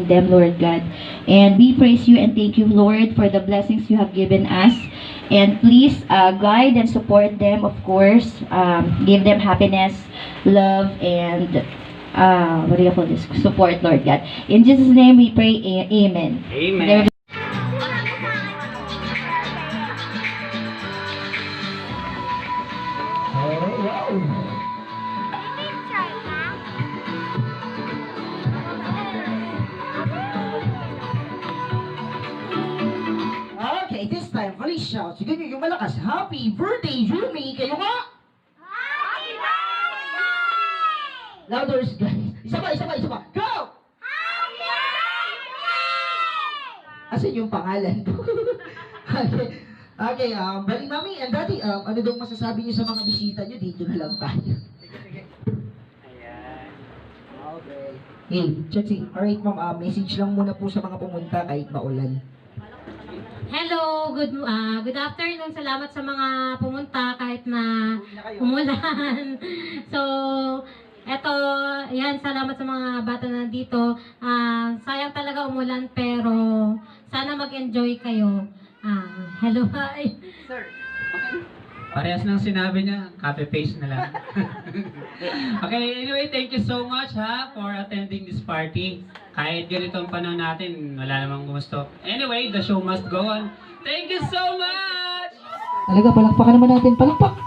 with them, Lord God. And we praise you and thank you, Lord, for the blessings you have given us. And please guide and support them, of course. Give them happiness, love, and what do you call this? Support, Lord God. In Jesus' name we pray, amen. Amen. Okay, this time, please shout. Sige nyo yung malakas. Happy birthday, Eumie! Kayo nga? Happy birthday! Louder, guys. Isa pa. Go! Happy birthday! Asan yung pangalan ko? Okay, bali mami and daddy, ano daw masasabi niyo sa mga bisita niyo? Dito na lang tayo. Sige. Ayan. Okay. Hey, Chetsi. Alright ma'am, message lang muna po sa mga pumunta kahit maulan. Hello, good afternoon. Salamat sa mga pumunta kahit na umulan. So, eto, yan, salamat sa mga bata na nandito. Sayang talaga umulan pero sana mag-enjoy kayo. Hello, hi. Sir, okay. Parehas ng sinabi niya, copy paste na lang. Okay, anyway, thank you so much for attending this party. Kahit ganito ang panahon natin, wala namang gusto. Anyway, the show must go on. Thank you so much! Talaga, palakpakan naman natin. Palakpak!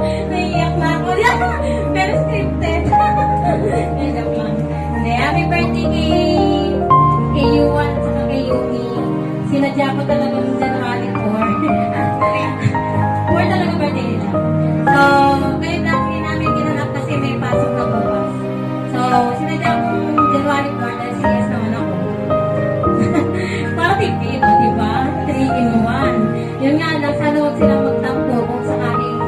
Naiiyak na ako. Pero scripted. Joke lang. Hindi, happy birthday kay Euan at kay Eumie. Sinadya ko talaga ng January 4. 4 talaga birthday nila. So, ngayon namin ginanap kasi may pasok na bukas. So, sinadya ko January 4 dahil CS naman ako. Para tipid, di ba? 3 in 1. Yun nga lang, sana huwag silang magtampo kung sakaling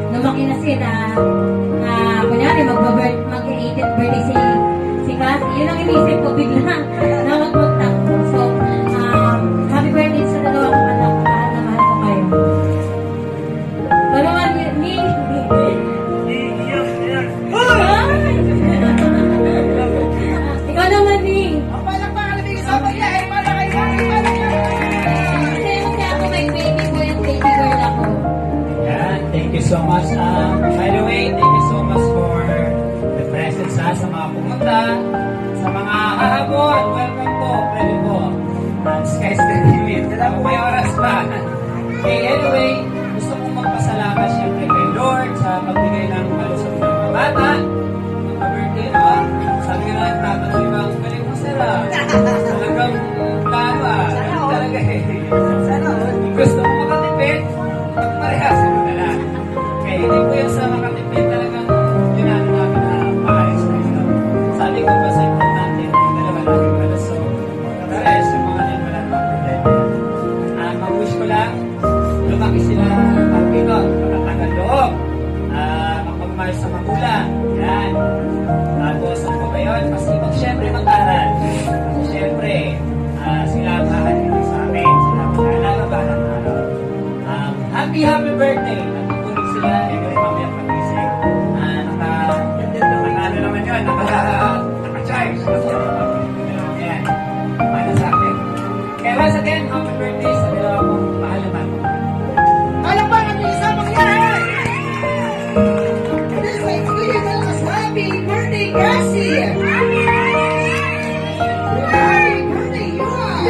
lumaki na sila. Kunyari, mag-80th birthday si Cassie. Yun ang inisip ko bigla na huwag magtampo. So, happy birthday sa dalawa kong anak. pagmamahal sa magulang. Yan. Tapos, ano pa ba yun? Masipag siyempre mag-aral. Kasi siyempre, sila ang hahalin sa amin. Sila ang mag-aalaga ba ng araw. Happy birthday! Nagtutuloy sila. Anyway, mamaya pag-isip. Ano naman yun? Naka-charge. Yan. Para sa akin. Kaya once again, happy birthday sa dalawa kong mahal na bago. Palakpakan niyo isa mga yan! This way, Kuya Dalmas, happy birthday, Cassie! Happy birthday, Euan!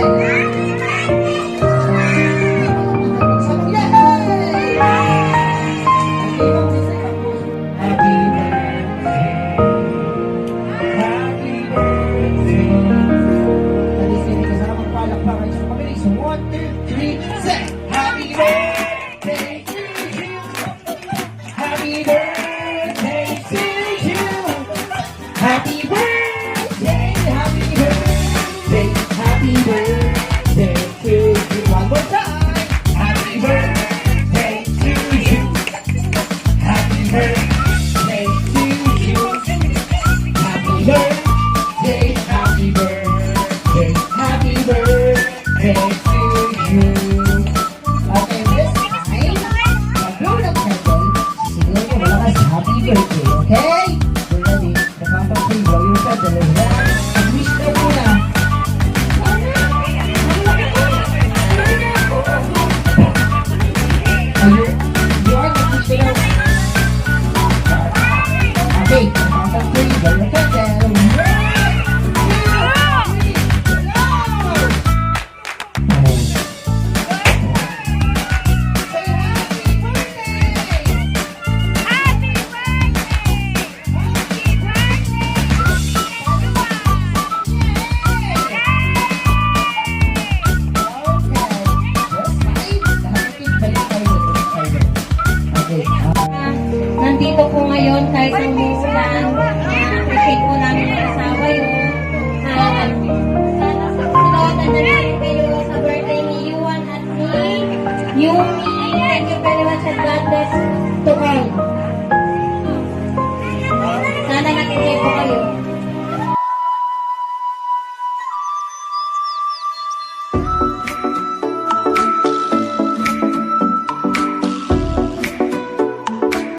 Happy birthday, happy birthday, happy birthday to you. One more time. Happy birthday to you. Happy birthday to you. Happy birthday, happy birthday, happy birthday to you. Okay, this time, mag-blow ng candle. Siguro mo malakas happy birthday, okay? We're ready. Nakakapag blow yung candle. Wish na muna. Ayun, yun, wish na lang. Okay, nakakapag blow yung candle. Nandito po ngayon kahit sa